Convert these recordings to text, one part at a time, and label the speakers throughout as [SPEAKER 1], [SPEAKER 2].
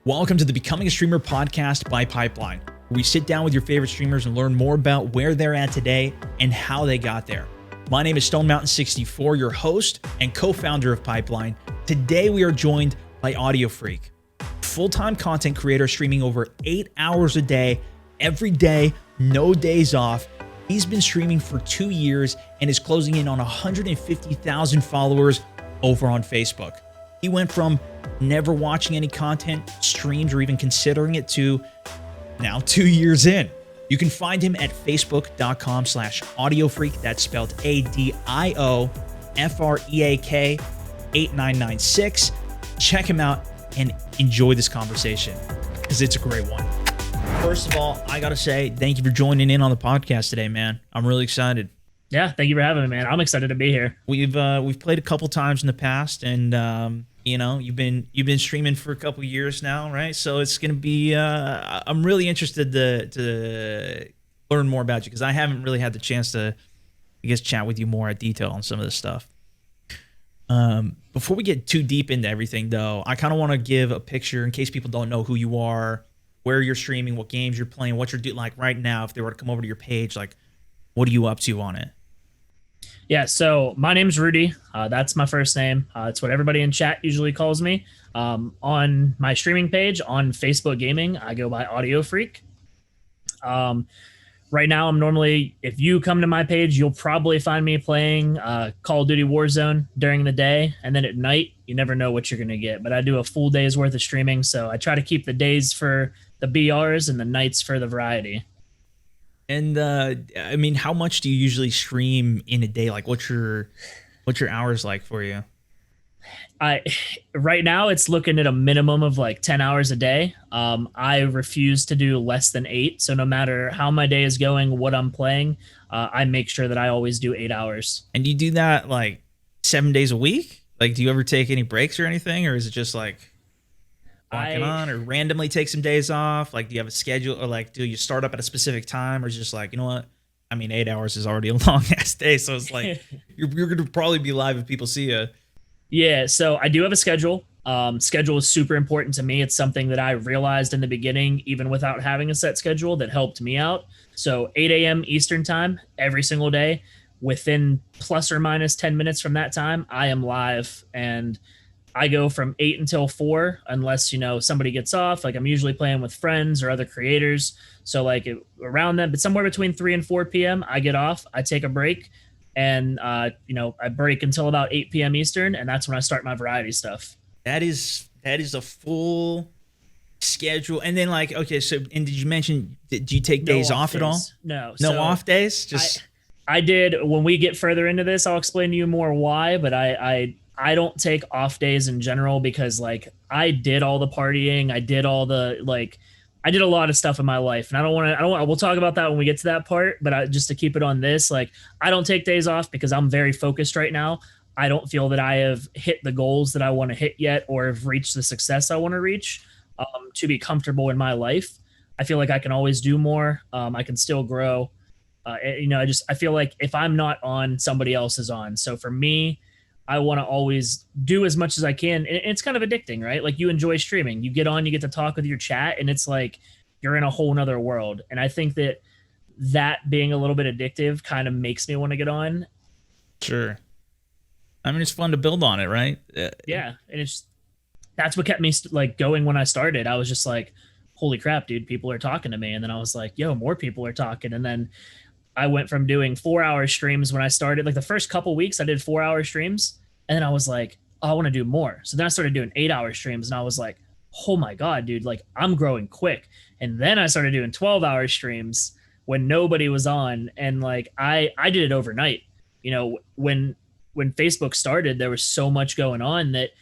[SPEAKER 1] Welcome to the Becoming a Streamer podcast by Pipeline, where we sit down with your favorite streamers and learn more about where they're at today and how they got there. My name is Stone Mountain 64, your host and co-founder of Pipeline. Today we are joined by Adiofreak, full-time content creator streaming over 8 hours a day, every day, no days off. He's been streaming for 2 years and is closing in on 150,000 followers over on Facebook. He went from never watching any content, streams, or even considering it to now 2 years in. You can find him at facebook.com/Adiofreak. That's spelled ADIOFREAK 8996. Check him out and enjoy this conversation because it's a great one. First of all, I got to say, thank you for joining in on the podcast today, man. I'm really excited.
[SPEAKER 2] Yeah, thank you for having me, man. I'm excited to be here.
[SPEAKER 1] We've played a couple times in the past, and you've been streaming for a couple years now, right? So it's gonna be. I'm really interested to learn more about you because I haven't really had the chance to, I guess, chat with you more at detail on some of this stuff. Before we get too deep into everything, though, I kind of want to give a picture in case people don't know who you are, where you're streaming, what games you're playing, what you're doing. Like right now, if they were to come over to your page, like, what are you up to on it?
[SPEAKER 2] Yeah, so my name's Rudy. That's my first name. It's what everybody in chat usually calls me. On my streaming page on Facebook Gaming, I go by Adiofreak. Right now, I'm normally, if you come to my page, you'll probably find me playing Call of Duty Warzone during the day. And then at night, you never know what you're going to get. But I do a full day's worth of streaming. So I try to keep the days for the BRs and the nights for the variety.
[SPEAKER 1] And I mean, how much do you usually stream in a day? Like, what's your hours like for you?
[SPEAKER 2] Right now it's looking at a minimum of like 10 hours a day. I refuse to do less than 8. So no matter how my day is going, what I'm playing, I make sure that I always do 8 hours.
[SPEAKER 1] And do you do that like 7 days a week? Like, do you ever take any breaks or anything, or is it just like walking on, or randomly take some days off? Like, do you have a schedule, or like, do you start up at a specific time, or is it just like, you know what? I mean, 8 hours is already a long ass day, so it's like you're going to probably be live if people see you.
[SPEAKER 2] Yeah, so I do have a schedule. Schedule is super important to me. It's something that I realized in the beginning, even without having a set schedule, that helped me out. So 8 a.m. Eastern time every single day. Within plus or minus 10 minutes from that time, I am live, and I go from 8 until 4 unless, somebody gets off. Like, I'm usually playing with friends or other creators. So like around that, but somewhere between 3 and 4 p.m., I get off, I take a break, and, I break until about 8 p.m. Eastern. And that's when I start my variety stuff.
[SPEAKER 1] That is a full schedule. And then like, okay, so, and did you mention, do you take days off at all?
[SPEAKER 2] No.
[SPEAKER 1] No off days? Just
[SPEAKER 2] I did. When we get further into this, I'll explain to you more why, but I don't take off days in general because like I did all the partying. I did all the I did a lot of stuff in my life, and we'll talk about that when we get to that part, but just to keep it on this, like, I don't take days off because I'm very focused right now. I don't feel that I have hit the goals that I want to hit yet, or have reached the success I want to reach to be comfortable in my life. I feel like I can always do more. I can still grow. I feel like if I'm not on, somebody else is on. So for me, I want to always do as much as I can. And it's kind of addicting, right? Like, you enjoy streaming, you get on, you get to talk with your chat, and it's like you're in a whole nother world. And I think that being a little bit addictive kind of makes me want to get on.
[SPEAKER 1] Sure. I mean, it's fun to build on it, right?
[SPEAKER 2] Yeah. And that's what kept me going when I started. I was just like, holy crap, dude, people are talking to me. And then I was like, yo, more people are talking. And then I went from doing 4-hour streams when I started. Like, the first couple weeks I did 4-hour streams, and then I was like, oh, I want to do more. So then I started doing 8-hour streams, and I was like, oh my God, dude, like, I'm growing quick. And then I started doing 12-hour streams when nobody was on, and like I did it overnight. When Facebook started, there was so much going on that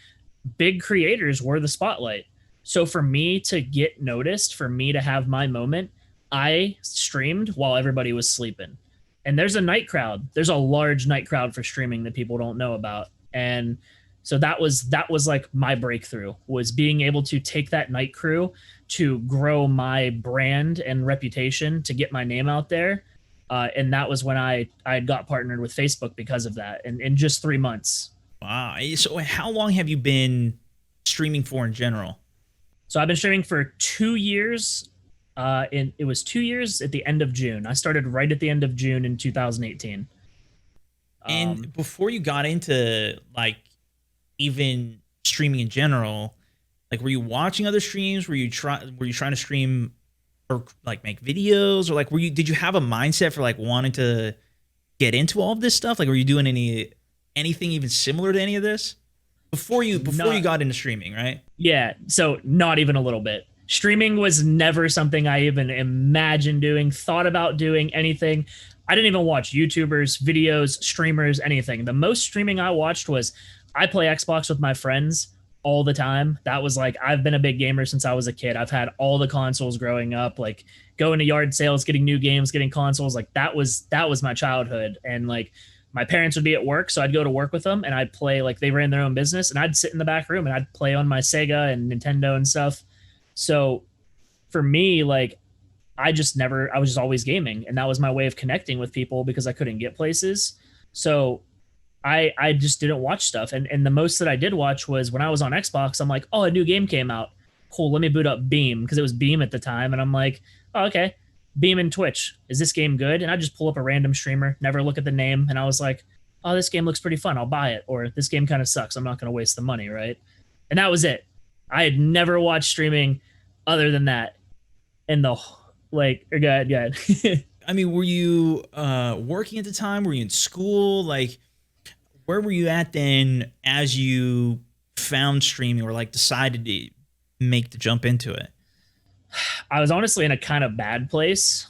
[SPEAKER 2] big creators were the spotlight. So for me to get noticed, for me to have my moment, I streamed while everybody was sleeping. And there's a night crowd. There's a large night crowd for streaming that people don't know about. And so that was like my breakthrough, was being able to take that night crew to grow my brand and reputation, to get my name out there. And that was when I got partnered with Facebook because of that, in just 3 months.
[SPEAKER 1] Wow. So how long have you been streaming for in general?
[SPEAKER 2] So I've been streaming for 2 years. It was 2 years at the end of June. I started right at the end of June in 2018.
[SPEAKER 1] And before you got into like even streaming in general, like were you watching other streams? Were you trying to stream or like make videos, or like did you have a mindset for like wanting to get into all of this stuff? Like were you doing anything even similar to any of this before you
[SPEAKER 2] Not
[SPEAKER 1] got into streaming, right?
[SPEAKER 2] Yeah, so not even a little bit. Streaming was never something I even imagined doing, thought about doing anything. I didn't even watch YouTubers, videos, streamers, anything. The most streaming I watched was I play Xbox with my friends all the time. That was like, I've been a big gamer since I was a kid. I've had all the consoles growing up, like going to yard sales, getting new games, getting consoles. Like that was my childhood. And like my parents would be at work, so I'd go to work with them and I'd play, like they ran their own business, and I'd sit in the back room and I'd play on my Sega and Nintendo and stuff. So for me, like I was just always gaming, and that was my way of connecting with people because I couldn't get places. So I just didn't watch stuff. And the most that I did watch was when I was on Xbox, I'm like, oh, a new game came out. Cool, let me boot up Beam, because it was Beam at the time. And I'm like, oh, okay. Beam and Twitch. Is this game good? And I just pull up a random streamer, never look at the name, and I was like, oh, this game looks pretty fun. I'll buy it. Or this game kind of sucks. I'm not going to waste the money, right? And that was it. I had never watched streaming other than that. And the like, or go ahead, go ahead.
[SPEAKER 1] I mean, were you working at the time? Were you in school? Like, where were you at then as you found streaming or like decided to make the jump into it?
[SPEAKER 2] I was honestly in a kind of bad place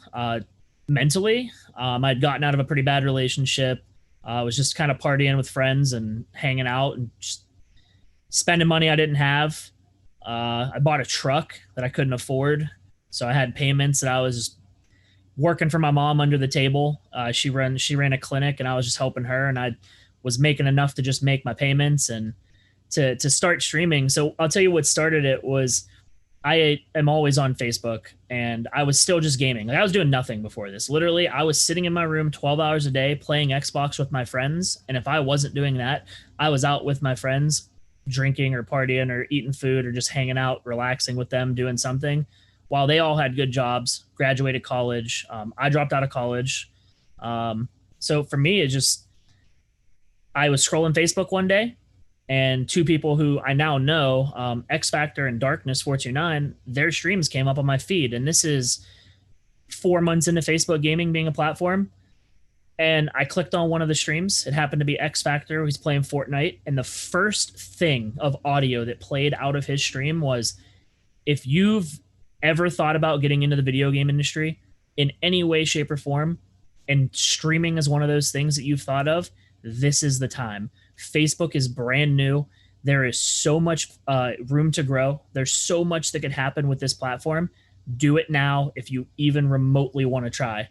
[SPEAKER 2] mentally. I'd gotten out of a pretty bad relationship. I was just kind of partying with friends and hanging out and just spending money I didn't have. I bought a truck that I couldn't afford. So I had payments that I was working for my mom under the table. She ran a clinic, and I was just helping her, and I was making enough to just make my payments and to start streaming. So I'll tell you what started it was I am always on Facebook, and I was still just gaming. Like I was doing nothing before this. Literally, I was sitting in my room 12 hours a day playing Xbox with my friends. And if I wasn't doing that, I was out with my friends drinking or partying or eating food or just hanging out, relaxing with them, doing something while they all had good jobs, graduated college. I dropped out of college. So for me, it just, I was scrolling Facebook one day, and two people who I now know, X Factor and Darkness 429, their streams came up on my feed. And this is 4 months into Facebook gaming being a platform. And I clicked on one of the streams. It happened to be X Factor. He's playing Fortnite. And the first thing of audio that played out of his stream was, if you've ever thought about getting into the video game industry in any way, shape, or form, and streaming is one of those things that you've thought of, this is the time. Facebook is brand new. There is so much room to grow. There's so much that could happen with this platform. Do it now if you even remotely want to try.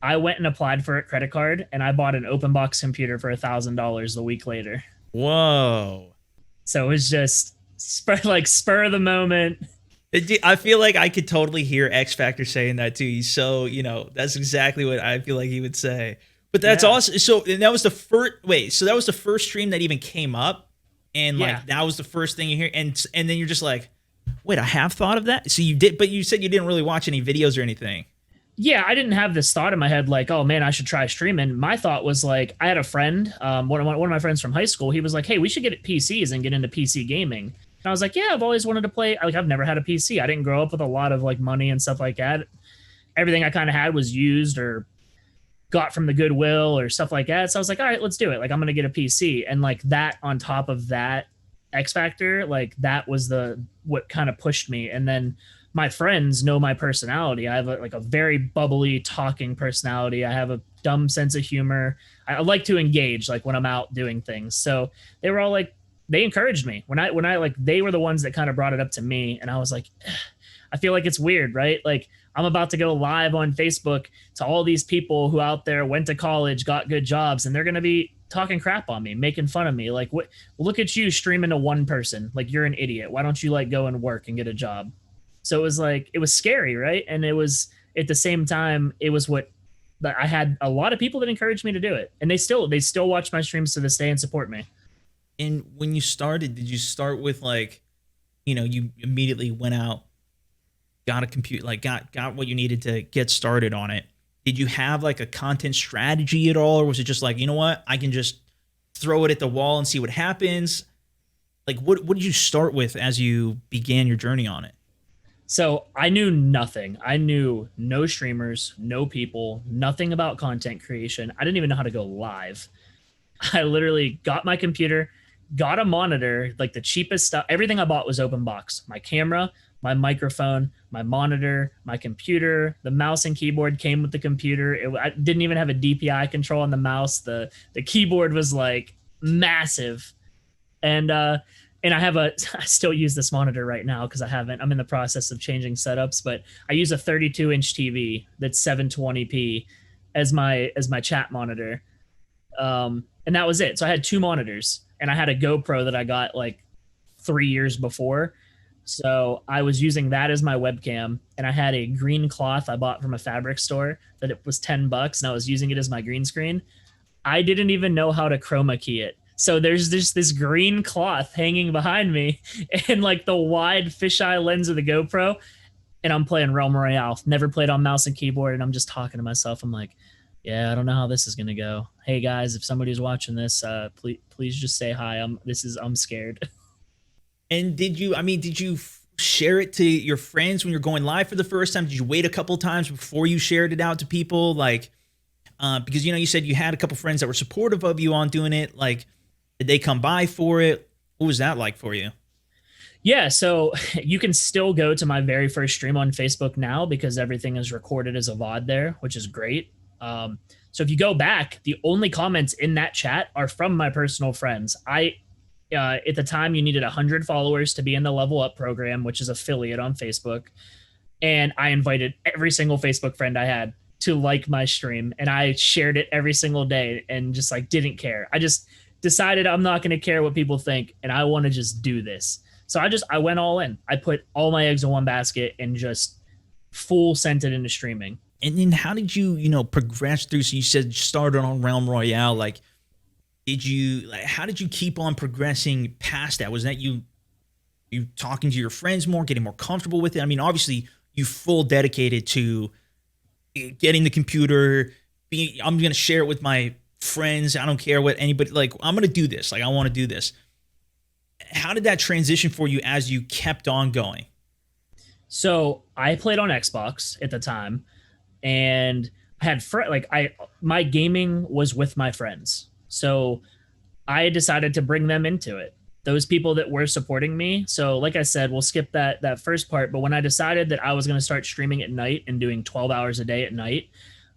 [SPEAKER 2] I went and applied for a credit card, and I bought an open box computer for $1,000 the week later.
[SPEAKER 1] Whoa.
[SPEAKER 2] So it was just spur of the moment.
[SPEAKER 1] I feel like I could totally hear X Factor saying that too. He's so, that's exactly what I feel like he would say. But that's awesome. So and that was the first. Wait, so that was the first stream that even came up, and like that was the first thing you hear, and then you're just like, wait, I have thought of that. So you did, but you said you didn't really watch any videos or anything.
[SPEAKER 2] Yeah, I didn't have this thought in my head like, oh man, I should try streaming. My thought was like, I had a friend, one of my friends from high school. He was like, hey, we should get PCs and get into PC gaming. And I was like, yeah, I've always wanted to play. Like, I've never had a PC. I didn't grow up with a lot of like money and stuff like that. Everything I kind of had was used or got from the Goodwill or stuff like that. So I was like, all right, let's do it. Like, I'm going to get a PC. And like that on top of that X Factor, like that was what kind of pushed me. And then my friends know my personality. I have a very bubbly talking personality. I have a dumb sense of humor. I like to engage like when I'm out doing things. So they were all like, they encouraged me when I like, they were the ones that kind of brought it up to me. And I was like, I feel like it's weird, right? Like I'm about to go live on Facebook to all these people who out there went to college, got good jobs, and they're going to be talking crap on me, making fun of me. Like, what? Look at you streaming to one person. Like, you're an idiot. Why don't you like go and work and get a job? So it was like, it was scary, right? And it was at the same time, it was what I had a lot of people that encouraged me to do it. And they still watch my streams to this day and support me.
[SPEAKER 1] And when you started, did you start with like you immediately went out, got a computer, like got what you needed to get started on it. Did you have like a content strategy at all, or was it just like, you know what, I can just throw it at the wall and see what happens? Like, what did you start with as you began your journey on it?
[SPEAKER 2] So I knew nothing. I knew no streamers, no people, nothing about content creation. I didn't even know how to go live. I literally got my computer, got a monitor, like the cheapest stuff. Everything I bought was open box. My camera, my microphone, my monitor, my computer, the mouse and keyboard came with the computer. I didn't even have a DPI control on the mouse. The keyboard was like massive. And I have a I still use this monitor right now because I'm in the process of changing setups, but I use a 32-inch TV that's 720p as my chat monitor. And that was it. So I had two monitors, and I had a GoPro that I got like 3 years before. So I was using that as my webcam, and I had a green cloth I bought from a fabric store that it was $10, and I was using it as my green screen. I didn't even know how to chroma key it. So there's just this green cloth hanging behind me and like the wide fisheye lens of the GoPro. And I'm playing Realm Royale. Never played on mouse and keyboard. And I'm just talking to myself. I'm like, yeah, I don't know how this is going to go. Hey guys, if somebody's watching this, please just say hi. I'm scared.
[SPEAKER 1] And did you share it to your friends when you're going live for the first time? Did you wait a couple times before you shared it out to people? Like, because you said you had a couple friends that were supportive of you on doing it. Like, did they come by for it? What was that like for you?
[SPEAKER 2] Yeah, so you can still go to my very first stream on Facebook now because everything is recorded as a VOD there, which is great. So if you go back, the only comments in that chat are from my personal friends. At the time, you needed 100 followers to be in the Level Up program, which is affiliate on Facebook. And I invited every single Facebook friend I had to like my stream, and I shared it every single day and just like didn't care. I just decided I'm not going to care what people think, and I want to just do this. So I went all in. I put all my eggs in one basket and just full sent it into streaming.
[SPEAKER 1] And then how did you progress through? So you said you started on Realm Royale. Like, how did you keep on progressing past that? Was that you talking to your friends more, getting more comfortable with it? I mean, obviously you full dedicated to getting the computer. I'm going to share it with my friends. I don't care what anybody, like, I'm going to do this. Like, I want to do this. How did that transition for you as you kept on going?
[SPEAKER 2] So I played on Xbox at the time, and I had my gaming was with my friends. So I decided to bring them into it. Those people that were supporting me. So like I said, we'll skip that first part. But when I decided that I was going to start streaming at night and doing 12 hours a day at night,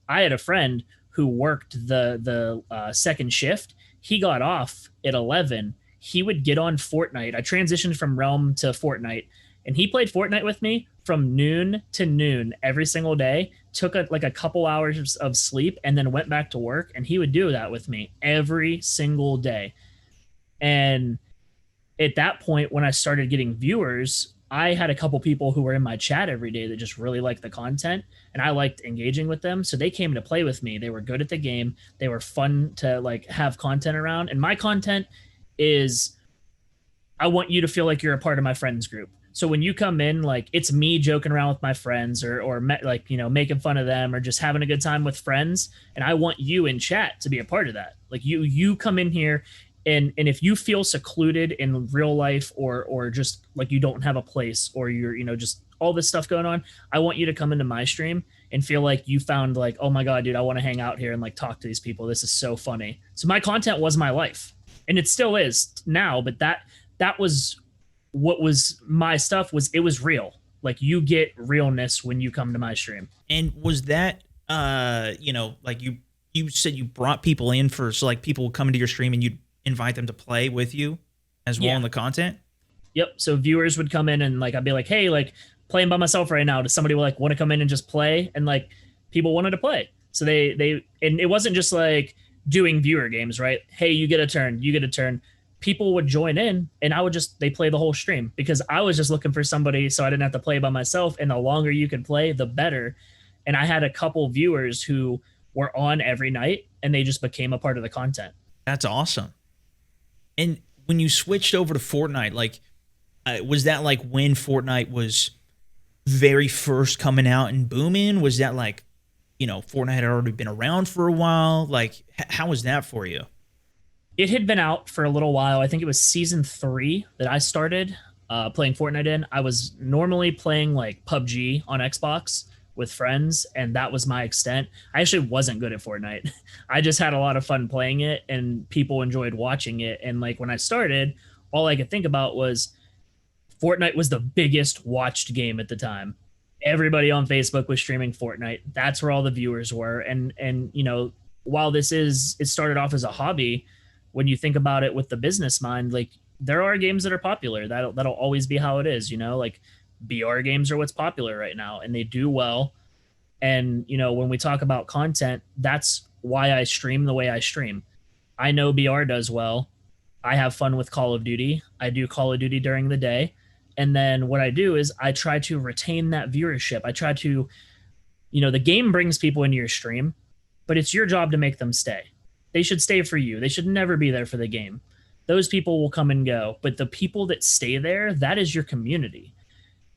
[SPEAKER 2] I had a friend who worked the second shift. He got off at 11. He would get on Fortnite. I transitioned from Realm to Fortnite, and he played Fortnite with me from noon to noon every single day. Took a couple hours of sleep and then went back to work, and he would do that with me every single day. And at that point, when I started getting viewers, I had a couple people who were in my chat every day that just really liked the content, and I liked engaging with them. So they came to play with me. They were good at the game. They were fun to like have content around. And my content is, I want you to feel like you're a part of my friends group. So when you come in, like, it's me joking around with my friends or like, making fun of them or just having a good time with friends. And I want you in chat to be a part of that. Like, you come in here, and if you feel secluded in real life or just like you don't have a place, or you're, just all this stuff going on, I want you to come into my stream and feel like you found like, oh my God, dude, I want to hang out here and like talk to these people. This is so funny. So my content was my life, and it still is now, but that was what was my stuff. It was real. Like, you get realness when you come to my stream.
[SPEAKER 1] And was that like you said you brought people in so like people would come into your stream and you'd invite them to play with you as well in the content?
[SPEAKER 2] Yep. So viewers would come in, and like I'd be like, hey, like, playing by myself right now. Does somebody like want to come in and just play? And like, people wanted to play. So they and it wasn't just like doing viewer games, right? Hey, you get a turn, you get a turn. People would join in, and they play the whole stream, because I was just looking for somebody so I didn't have to play by myself. And the longer you could play, the better. And I had a couple viewers who were on every night, and they just became a part of the content.
[SPEAKER 1] That's awesome. And when you switched over to Fortnite, like, Was that like when Fortnite was very first coming out and booming? Was that like, Fortnite had already been around for a while? Like, how was that for you?
[SPEAKER 2] It had been out for a little while. I think it was season 3 that I started playing Fortnite in. I was normally playing like PUBG on Xbox with friends, and that was my extent. I actually wasn't good at Fortnite. I just had a lot of fun playing it, and people enjoyed watching it. And like when I started, all I could think about was Fortnite was the biggest watched game at the time. Everybody on Facebook was streaming Fortnite. That's where all the viewers were. And while it started off as a hobby, when you think about it with the business mind, like there are games that are popular. That'll always be how it is, like BR games are what's popular right now and they do well. And when we talk about content, that's why I stream the way I stream. I know BR does well. I have fun with Call of Duty. I do Call of Duty during the day. And then what I do is I try to retain that viewership. I try to, the game brings people into your stream, but it's your job to make them stay. They should stay for you. They should never be there for the game. Those people will come and go, but the people that stay there, that is your community.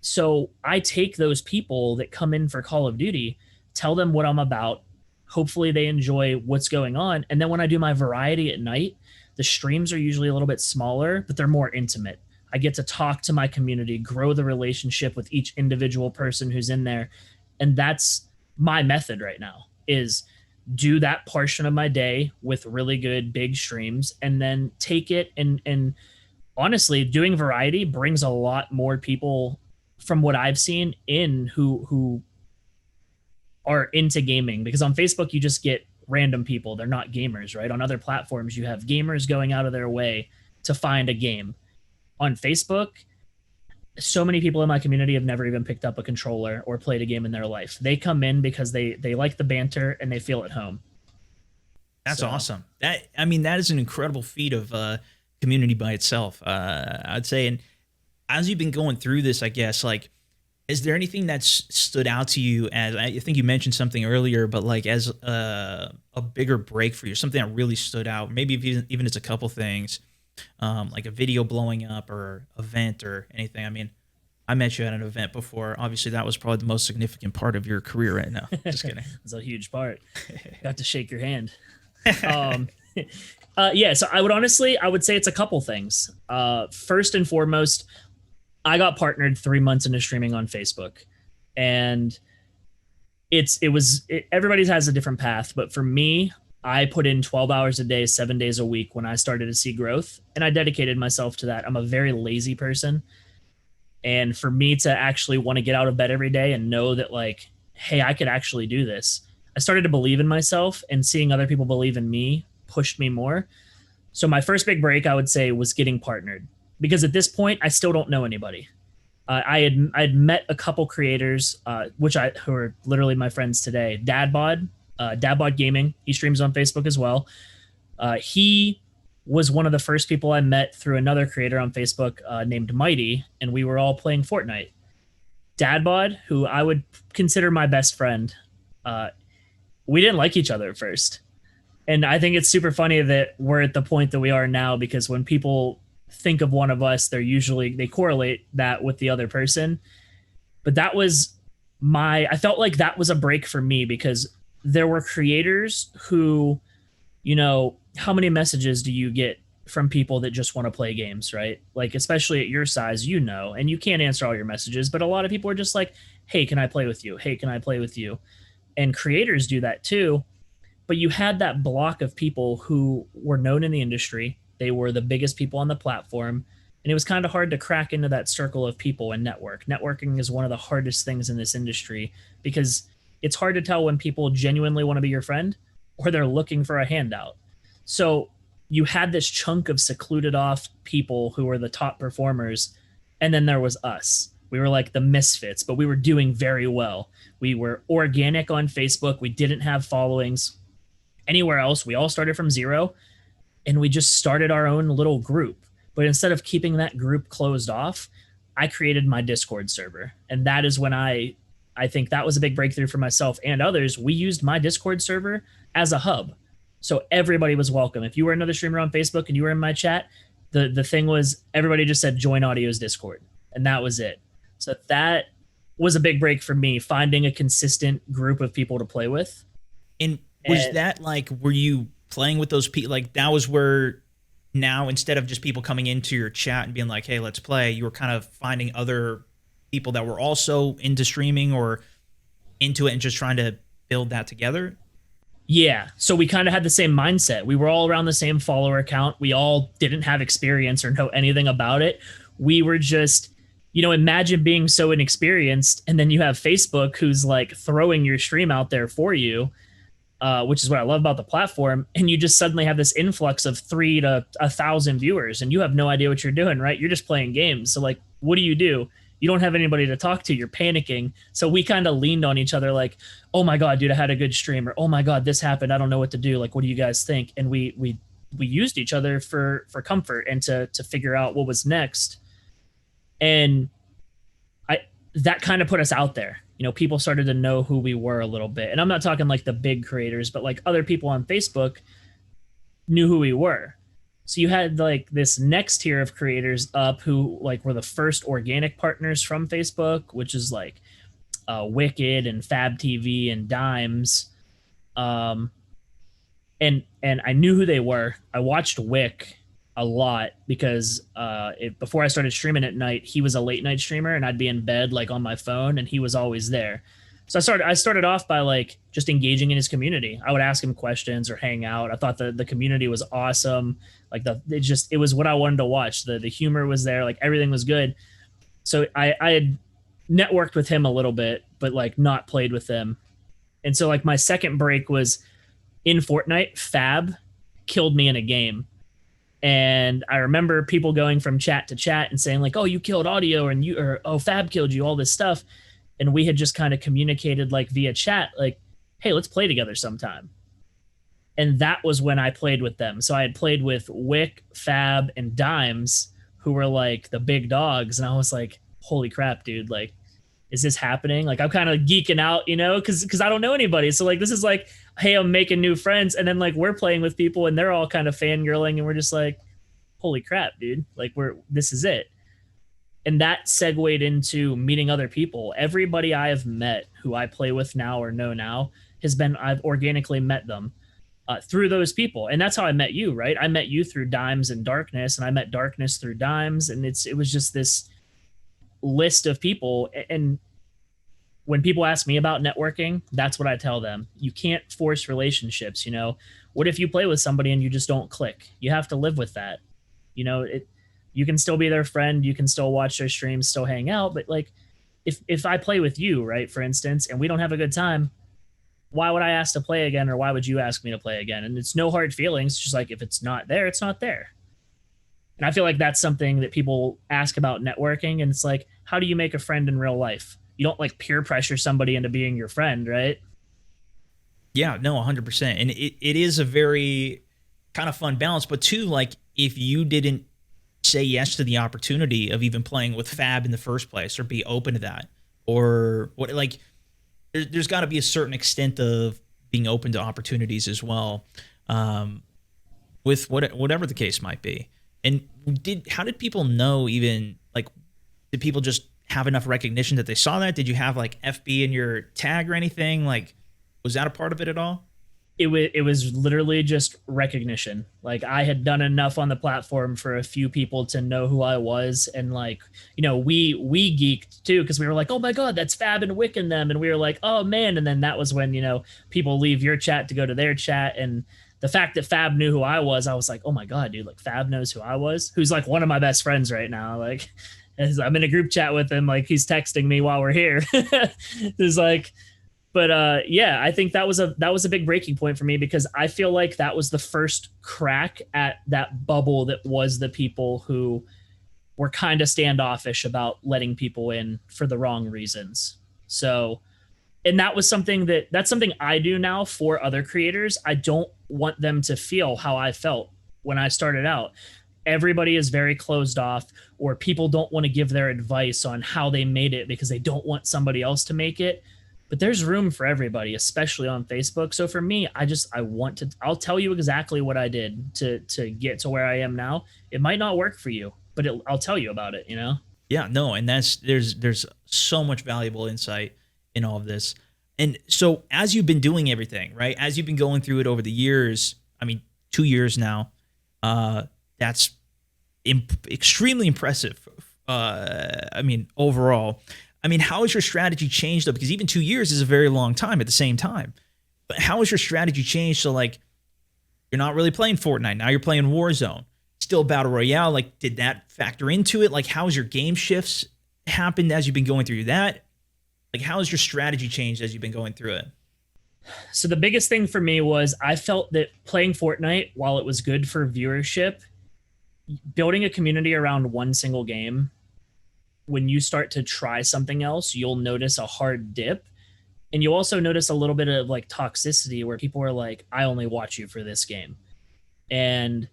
[SPEAKER 2] So I take those people that come in for Call of Duty, tell them what I'm about. Hopefully they enjoy what's going on. And then when I do my variety at night, the streams are usually a little bit smaller, but they're more intimate. I get to talk to my community, grow the relationship with each individual person who's in there. And that's my method right now, is do that portion of my day with really good big streams and then take it and honestly, doing variety brings a lot more people from what I've seen in who are into gaming, because on Facebook you just get random people. They're not gamers, right? On other platforms you have gamers going out of their way to find a game. On Facebook, so many people in my community have never even picked up a controller or played a game in their life. They come in because they like the banter and they feel at home.
[SPEAKER 1] That's awesome. That is an incredible feat of community by itself. I'd say, and as you've been going through this, I guess, like, is there anything that's stood out to you as, I think you mentioned something earlier, but like as a bigger break for you, something that really stood out? Maybe even it's a couple things. Like a video blowing up or event or anything. I mean, I met you at an event before. Obviously, that was probably the most significant part of your career right now. Just kidding.
[SPEAKER 2] It's a huge part. Got to shake your hand. Yeah, so I would say it's a couple things. First and foremost, I got partnered 3 months into streaming on Facebook, and everybody has a different path, but for me, I put in 12 hours a day, 7 days a week when I started to see growth, and I dedicated myself to that. I'm a very lazy person. And for me to actually want to get out of bed every day and know that, like, hey, I could actually do this, I started to believe in myself, and seeing other people believe in me pushed me more. So my first big break, I would say, was getting partnered, because at this point, I still don't know anybody. I'd met a couple creators, who are literally my friends today. Dadbod Gaming. He streams on Facebook as well. He was one of the first people I met through another creator on Facebook named Mighty, and we were all playing Fortnite. Dadbod, who I would consider my best friend, we didn't like each other at first. And I think it's super funny that we're at the point that we are now, because when people think of one of us, they correlate that with the other person. But I felt like that was a break for me, because there were creators who, how many messages do you get from people that just want to play games, right? Like, especially at your size, and you can't answer all your messages, but a lot of people are just like, hey, can I play with you? Hey, can I play with you? And creators do that too. But you had that block of people who were known in the industry. They were the biggest people on the platform. And it was kind of hard to crack into that circle of people and network. Networking is one of the hardest things in this industry, because it's hard to tell when people genuinely want to be your friend or they're looking for a handout. So you had this chunk of secluded off people who were the top performers. And then there was us. We were like the misfits, but we were doing very well. We were organic on Facebook. We didn't have followings anywhere else. We all started from zero, and we just started our own little group. But instead of keeping that group closed off, I created my Discord server. And that is when I think that was a big breakthrough for myself and others. We used my Discord server as a hub. So everybody was welcome. If you were another streamer on Facebook and you were in my chat, The thing was everybody just said join Audio's Discord, and that was it. So that was a big break for me, finding a consistent group of people to play with.
[SPEAKER 1] And was that like, were you playing with those people? Like that was where now, instead of just people coming into your chat and being like, hey, let's play, you were kind of finding other people that were also into streaming or into it and just trying to build that together?
[SPEAKER 2] Yeah. So we kind of had the same mindset. We were all around the same follower count. We all didn't have experience or know anything about it. We were just, imagine being so inexperienced, and then you have Facebook who's like throwing your stream out there for you, which is what I love about the platform. And you just suddenly have this influx of 3 to 1,000 viewers, and you have no idea what you're doing, right? You're just playing games. So like, what do? You don't have anybody to talk to. You're panicking. So we kind of leaned on each other like, oh my God, dude, I had a good stream, or oh my God, this happened. I don't know what to do. Like, what do you guys think? And we used each other for comfort and to figure out what was next. And that kind of put us out there. People started to know who we were a little bit. And I'm not talking like the big creators, but like other people on Facebook knew who we were. So you had like this next tier of creators up who like were the first organic partners from Facebook, which is like Wicked and Fab TV and Dimes. And I knew who they were. I watched Wick a lot because before I started streaming at night, he was a late night streamer, and I'd be in bed like on my phone, and he was always there. So I started off by like just engaging in his community. I would ask him questions or hang out. I thought the community was awesome. Like it was what I wanted to watch. The humor was there. Like everything was good. So I had networked with him a little bit, but like not played with him. And so like my second break was in Fortnite. Fab killed me in a game. And I remember people going from chat to chat and saying like, oh, you killed Audio, or oh, Fab killed you, all this stuff. And we had just kind of communicated like via chat, like, hey, let's play together sometime. And that was when I played with them. So I had played with Wick, Fab, and Dimes, who were like the big dogs. And I was like, holy crap, dude, like, is this happening? Like, I'm kind of geeking out, because I don't know anybody. So like, this is like, hey, I'm making new friends. And then like, we're playing with people and they're all kind of fangirling. And we're just like, holy crap, dude, like this is it. And that segued into meeting other people. Everybody I have met who I play with now or know now I've organically met them through those people. And that's how I met you, right? I met you through Dimes and Darkness, and I met Darkness through Dimes. And it was just this list of people. And when people ask me about networking, that's what I tell them. You can't force relationships. What if you play with somebody and you just don't click? You have to live with that. You can still be their friend. You can still watch their streams, still hang out. But like, if I play with you, right, for instance, and we don't have a good time, why would I ask to play again? Or why would you ask me to play again? And it's no hard feelings. It's just like, if it's not there, it's not there. And I feel like that's something that people ask about networking. And it's like, how do you make a friend in real life? You don't like peer pressure somebody into being your friend, right?
[SPEAKER 1] Yeah, no, 100%. And it is a very kind of fun balance. But too, like, if you didn't say yes to the opportunity of even playing with Fab in the first place, or be open to that, or what, like, there's got to be a certain extent of being open to opportunities as well, with whatever the case might be. And how did people know? Even like, did people just have enough recognition that they saw that? Did you have like FB in your tag or anything? Like, was that a part of it at all?
[SPEAKER 2] It was literally just recognition. Like, I had done enough on the platform for a few people to know who I was. And like, we geeked too, because we were like, oh my God, that's Fab and Wick in them. And we were like, oh man. And then that was when, people leave your chat to go to their chat. And the fact that Fab knew who I was like, oh my God, dude, like Fab knows who I was, who's like one of my best friends right now. Like, I'm in a group chat with him. Like, he's texting me while we're here. It's like, but yeah, I think that was a big breaking point for me, because I feel like that was the first crack at that bubble that was the people who were kind of standoffish about letting people in for the wrong reasons. So, and that was that's something I do now for other creators. I don't want them to feel how I felt when I started out. Everybody is very closed off, or people don't want to give their advice on how they made it because they don't want somebody else to make it. but there's room for everybody, especially on Facebook. So for me, I'll tell you exactly what I did to get to where I am now. It might not work for you, but I'll tell you about it, you know?
[SPEAKER 1] Yeah, no, and there's so much valuable insight in all of this. And so as you've been doing everything, right? As you've been going through it over the years, I mean, 2 years now, that's extremely impressive. I mean, overall, I mean, how has your strategy changed though? Because even 2 years is a very long time at the same time. But how has your strategy changed? So like, you're not really playing Fortnite now. You're playing Warzone. Still battle royale. Like, did that factor into it? Like, how has your game shifts happened as you've been going through that? Like, how has your strategy changed as you've been going through it?
[SPEAKER 2] So the biggest thing for me was I felt that playing Fortnite, while it was good for viewership, building a community around one single game, when you start to try something else, you'll notice a hard dip. And you'll also notice a little bit of like toxicity where people are like, I only watch you for this game. And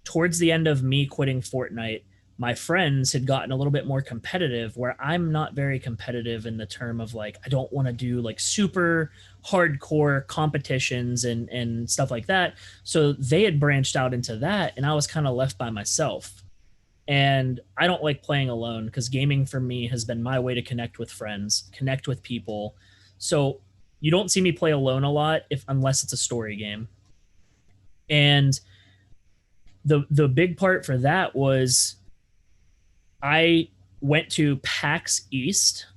[SPEAKER 2] towards the end of me quitting Fortnite, my friends had gotten a little bit more competitive where I'm not very competitive in the term of like, I don't want to do like super hardcore competitions and stuff like that. So they had branched out into that and I was kind of left by myself. And I don't like playing alone because gaming for me has been my way to connect with friends, connect with people. So you don't see me play alone a lot unless it's a story game. And the big part for that was I went to PAX East.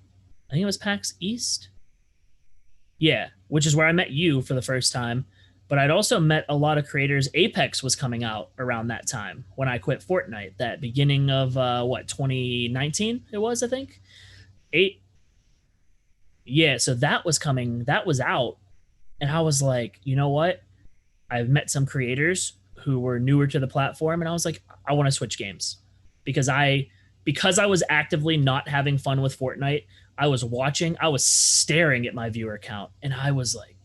[SPEAKER 2] I think it was PAX East. Yeah, which is where I met you for the first time. But I'd also met a lot of creators. Apex was coming out around that time when I quit Fortnite, that beginning of 2019 it was, I think. Eight. Yeah, so that was coming, that was out. And I was like, you know what? I've met some creators who were newer to the platform, and I was like, I want to switch games because I was actively not having fun with Fortnite. I was staring at my viewer count, and I was like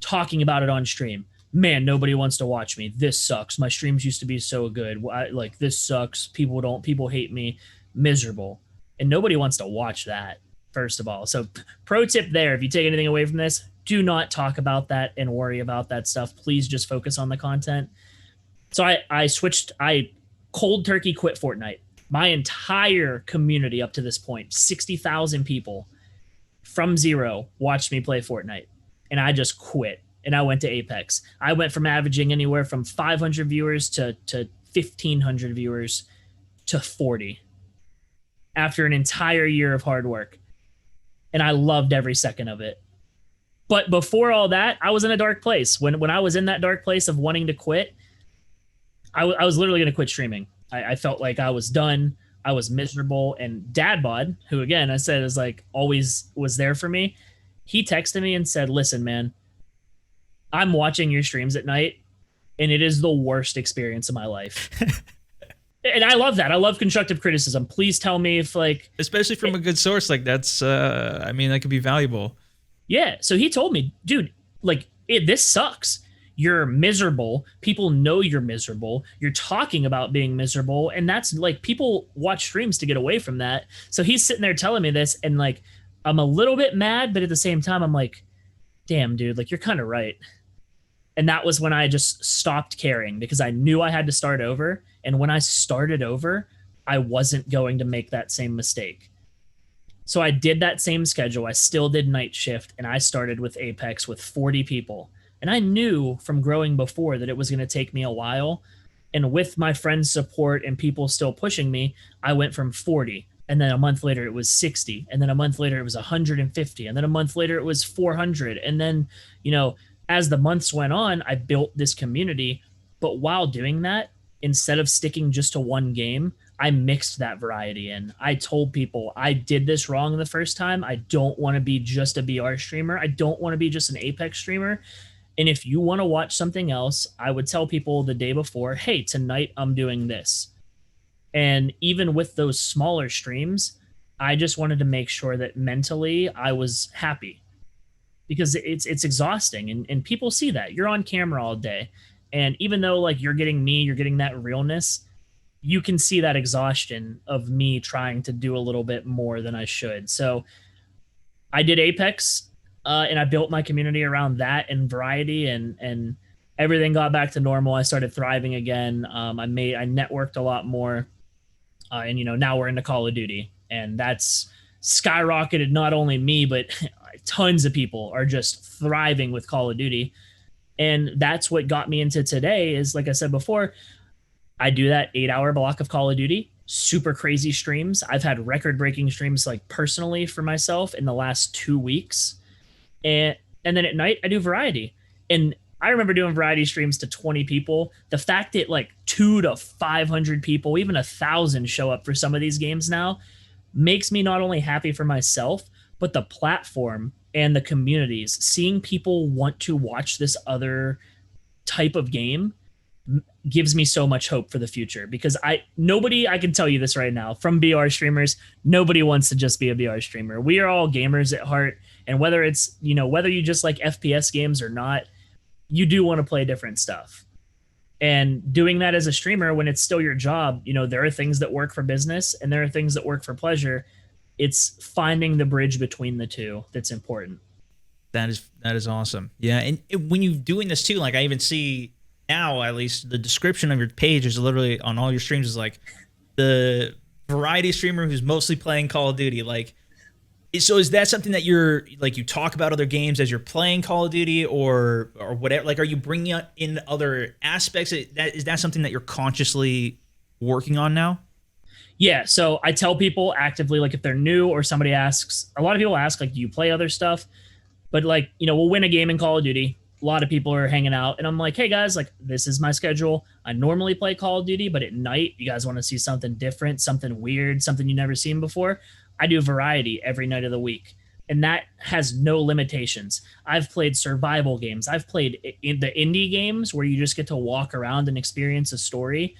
[SPEAKER 2] talking about it on stream. Man, nobody wants to watch me. This sucks. My streams used to be so good. Like this sucks. People hate me. Miserable. And nobody wants to watch that, first of all. So pro tip there, if you take anything away from this, do not talk about that and worry about that stuff. Please just focus on the content. So I cold turkey quit Fortnite. My entire community up to this point, 60,000 people from zero watched me play Fortnite. And I just quit and I went to Apex. I went from averaging anywhere from 500 viewers to 1,500 viewers to 40 after an entire year of hard work. And I loved every second of it. But before all that, I was in a dark place. When I was in that dark place of wanting to quit, I was literally going to quit streaming. I felt like I was done. I was miserable. And Dadbod, who again, I said is like always was there for me, he texted me and said, listen, man, I'm watching your streams at night and it is the worst experience of my life. And I love that. I love constructive criticism. Please tell me if like,
[SPEAKER 1] especially from a good source, like that's, I mean, that could be valuable.
[SPEAKER 2] Yeah. So he told me, dude, like this sucks. You're miserable. People know you're miserable. You're talking about being miserable. And that's like, people watch streams to get away from that. So he's sitting there telling me this and like, I'm a little bit mad, but at the same time, I'm like, damn, dude, like you're kind of right. And that was when I just stopped caring because I knew I had to start over. And when I started over, I wasn't going to make that same mistake. So I did that same schedule. I still did night shift and I started with Apex with 40 people. And I knew from growing before that it was going to take me a while. And with my friends' support and people still pushing me, I went from 40. And then a month later, it was 60. And then a month later, it was 150. And then a month later, it was 400. And then, you know, as the months went on, I built this community. But while doing that, instead of sticking just to one game, I mixed that variety in. I told people I did this wrong the first time. I don't want to be just a BR streamer. I don't want to be just an Apex streamer. And if you want to watch something else, I would tell people the day before, hey, tonight I'm doing this. And even with those smaller streams, I just wanted to make sure that mentally I was happy because it's exhausting and people see that. You're on camera all day. And even though like you're getting that realness, you can see that exhaustion of me trying to do a little bit more than I should. So I did Apex And I built my community around that and variety, and everything got back to normal. I started thriving again. I networked a lot more, and now we're into Call of Duty, and that's skyrocketed not only me but tons of people are just thriving with Call of Duty, and that's what got me into today. Is like I said before, I do that 8 hour block of Call of Duty, super crazy streams. I've had record breaking streams like personally for myself in the last 2 weeks, and and then at night I do variety. And I remember doing variety streams to 20 people. The fact that like 2 to 500 people, even 1,000 show up for some of these games now makes me not only happy for myself, but the platform and the communities. Seeing people want to watch this other type of game gives me so much hope for the future, because I can tell you this right now from BR streamers, nobody wants to just be a BR streamer. We are all gamers at heart, and whether it's, whether you just like FPS games or not, you do want to play different stuff. And doing that as a streamer when it's still your job, there are things that work for business and there are things that work for pleasure. It's finding the bridge between the two that's important.
[SPEAKER 1] That is awesome. Yeah, and when you're doing this too, like I even see now, at least the description of your page is literally on all your streams is like the variety streamer who's mostly playing Call of Duty. Like, so is that something that you're like, you talk about other games as you're playing Call of Duty or whatever? Like, are you bringing in other aspects? Is that something that you're consciously working on now?
[SPEAKER 2] Yeah, so I tell people actively, like if they're new or somebody asks, a lot of people ask like, do you play other stuff? But like, we'll win a game in Call of Duty. A lot of people are hanging out, and I'm like, hey guys, like this is my schedule. I normally play Call of Duty, but at night, you guys want to see something different, something weird, something you've never seen before. I do variety every night of the week, and that has no limitations. I've played survival games. I've played in the indie games where you just get to walk around and experience a story.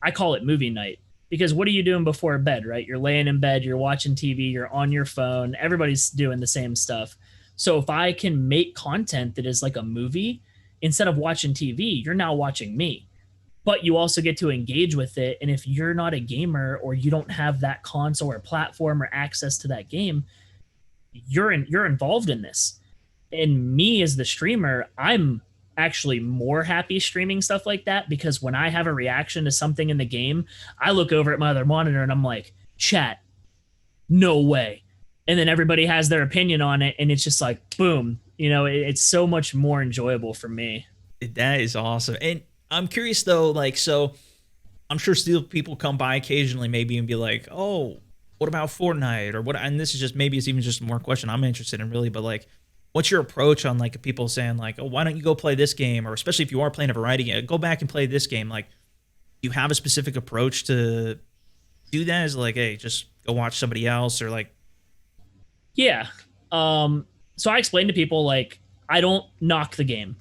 [SPEAKER 2] I call it movie night, because what are you doing before bed, right? You're laying in bed, you're watching TV, you're on your phone. Everybody's doing the same stuff. So if I can make content that is like a movie, instead of watching TV, you're now watching me. But you also get to engage with it. And if you're not a gamer or you don't have that console or platform or access to that game, you're involved in this. And me as the streamer, I'm actually more happy streaming stuff like that, because when I have a reaction to something in the game, I look over at my other monitor and I'm like, chat, no way. And then everybody has their opinion on it, and it's just like, boom, it's so much more enjoyable for me.
[SPEAKER 1] That is awesome. And I'm curious though, like, so I'm sure still people come by occasionally maybe and be like, oh, what about Fortnite or what? And this is just, maybe it's even just more question I'm interested in really, but like, what's your approach on like people saying like, oh, why don't you go play this game? Or especially if you are playing a variety game, go back and play this game. Like, do you have a specific approach to do that? Is like, hey, just go watch somebody else, or like,
[SPEAKER 2] yeah. So I explain to people, like, I don't knock the game,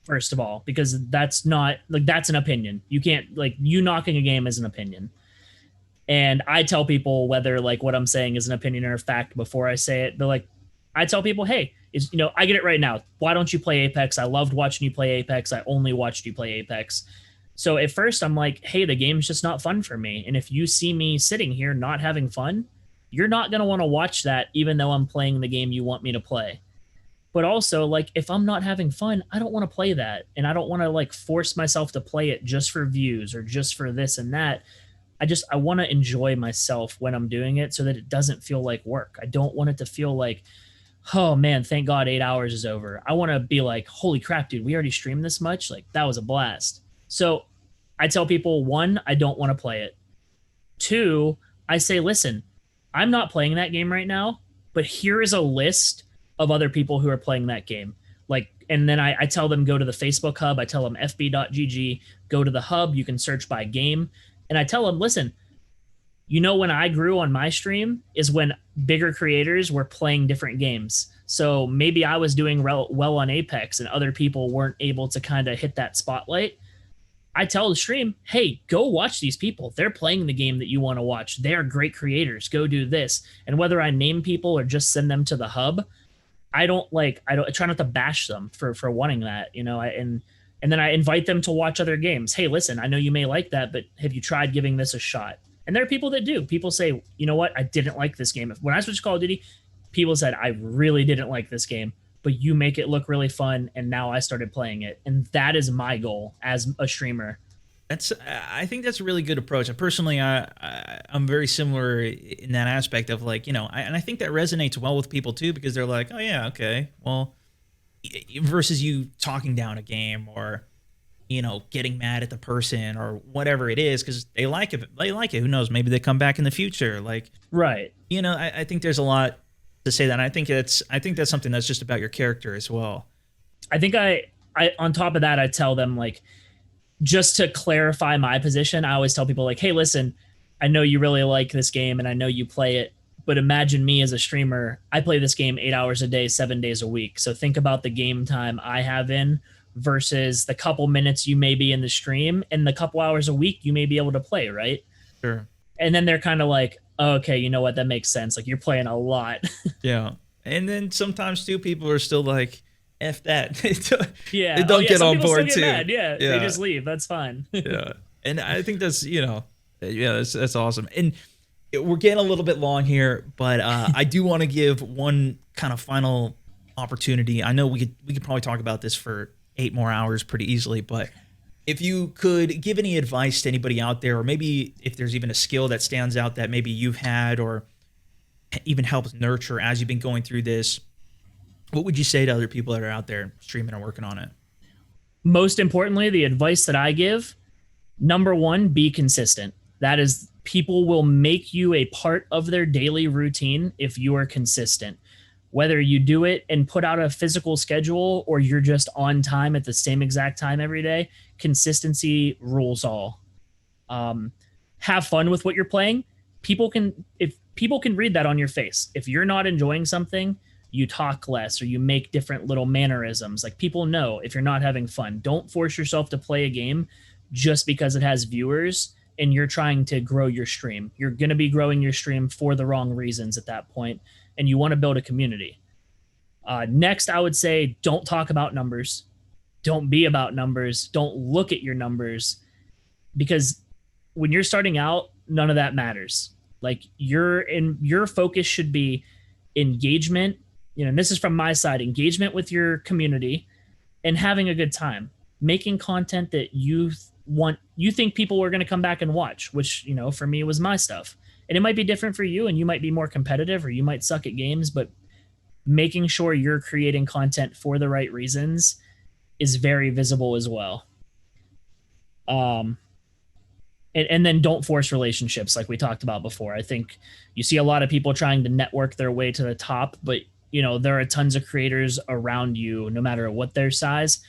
[SPEAKER 2] first of all, because that's not like, that's an opinion. You can't, like, you knocking a game is an opinion. And I tell people whether like what I'm saying is an opinion or a fact before I say it. But like, I tell people, hey, I get it right now. Why don't you play Apex? I loved watching you play Apex. I only watched you play Apex. So at first I'm like, hey, the game's just not fun for me. And if you see me sitting here not having fun, you're not going to want to watch that, even though I'm playing the game you want me to play. But also, like, if I'm not having fun, I don't want to play that. And I don't want to like force myself to play it just for views or just for this and that. I want to enjoy myself when I'm doing it, so that it doesn't feel like work. I don't want it to feel like, oh man, thank God 8 hours is over. I want to be like, holy crap, dude, we already streamed this much. Like, that was a blast. So I tell people, one, I don't want to play it. Two, I say, listen, I'm not playing that game right now, but here is a list of other people who are playing that game. Like, and then I tell them, go to the Facebook hub. I tell them fb.gg, go to the hub. You can search by game. And I tell them, listen, when I grew on my stream is when bigger creators were playing different games. So maybe I was doing well on Apex and other people weren't able to kind of hit that spotlight. I tell the stream, hey, go watch these people. They're playing the game that you want to watch. They're great creators. Go do this. And whether I name people or just send them to the hub, I try not to bash them for wanting that, and then I invite them to watch other games. Hey, listen, I know you may like that, but have you tried giving this a shot? And there are people that do. People say, you know what? I didn't like this game. When I switched to Call of Duty, people said, I really didn't like this game, but you make it look really fun. And now I started playing it. And that is my goal as a streamer.
[SPEAKER 1] I think that's a really good approach. And personally, I'm very similar in that aspect of like, and I think that resonates well with people too, because they're like, oh yeah, okay, well, versus you talking down a game or, getting mad at the person or whatever it is, because they like it. They like it. Who knows? Maybe they come back in the future. Like,
[SPEAKER 2] right.
[SPEAKER 1] I think there's a lot to say that. And I think that's something that's just about your character as well.
[SPEAKER 2] I think I on top of that, I tell them like, just to clarify my position, I always tell people like, hey, listen, I know you really like this game and I know you play it, but imagine me as a streamer. I play this game 8 hours a day, 7 days a week. So think about the game time I have in versus the couple minutes you may be in the stream and the couple hours a week you may be able to play, right?
[SPEAKER 1] Sure.
[SPEAKER 2] And then they're kind of like, oh, okay, you know what? That makes sense. Like you're playing a lot.
[SPEAKER 1] Yeah. And then sometimes too, people are still like, F that.
[SPEAKER 2] Yeah.
[SPEAKER 1] They don't get on board too.
[SPEAKER 2] Mad. Yeah. They just leave. That's fine.
[SPEAKER 1] Yeah. And I think that's, that's awesome. And we're getting a little bit long here, but I do want to give one kind of final opportunity. I know we could probably talk about this for 8 more hours pretty easily, but if you could give any advice to anybody out there, or maybe if there's even a skill that stands out that maybe you've had or even helped nurture as you've been going through this, what would you say to other people that are out there streaming and working on it?
[SPEAKER 2] Most importantly, the advice that I give, number one, be consistent. That is, people will make you a part of their daily routine if you are consistent. Whether you do it and put out a physical schedule or you're just on time at the same exact time every day, consistency rules all. Have fun with what you're playing. People can read that on your face. If you're not enjoying something, you talk less or you make different little mannerisms. Like people know if you're not having fun. Don't force yourself to play a game just because it has viewers and you're trying to grow your stream. You're going to be growing your stream for the wrong reasons at that point, and you want to build a community. Next, I would say don't talk about numbers. Don't be about numbers. Don't look at your numbers, because when you're starting out, none of that matters. Like your focus should be engagement. And this is from my side, engagement with your community and having a good time, making content that you think people are going to come back and watch, which, for me was my stuff. And it might be different for you and you might be more competitive or you might suck at games, but making sure you're creating content for the right reasons is very visible as well. And then don't force relationships like we talked about before. I think you see a lot of people trying to network their way to the top, but there are tons of creators around you, no matter what their size.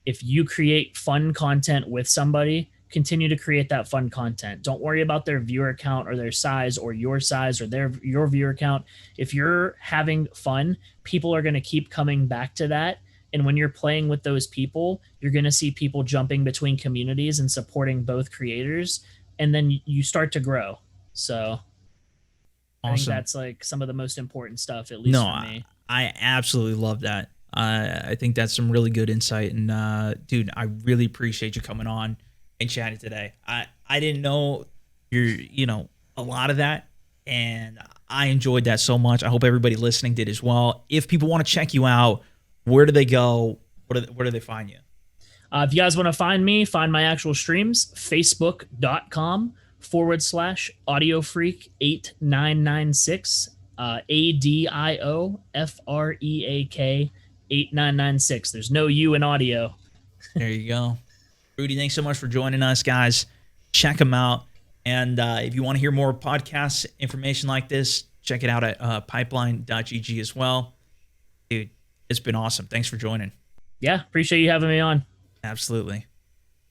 [SPEAKER 2] If you create fun content with somebody, continue to create that fun content. Don't worry about their viewer count or their size or your size or your viewer count. If you're having fun, people are going to keep coming back to that. And when you're playing with those people, you're going to see people jumping between communities and supporting both creators. And then you start to grow. So awesome. I think that's like some of the most important stuff, at least for me.
[SPEAKER 1] I absolutely love that. I think that's some really good insight. And dude, I really appreciate you coming on and chatting today. I didn't know a lot of that, and I enjoyed that so much. I hope everybody listening did as well. If people want to check you out, where do they go? Where do they find you?
[SPEAKER 2] If you guys want to find me, find my actual streams, facebook.com/Adiofreak8996, ADIOFREAK 8996. There's no U in audio.
[SPEAKER 1] There you go. Rudy, thanks so much for joining us, guys. Check them out. And if you want to hear more podcast information like this, check it out at pipeline.gg as well. Dude, it's been awesome. Thanks for joining.
[SPEAKER 2] Yeah, appreciate you having me on.
[SPEAKER 1] Absolutely.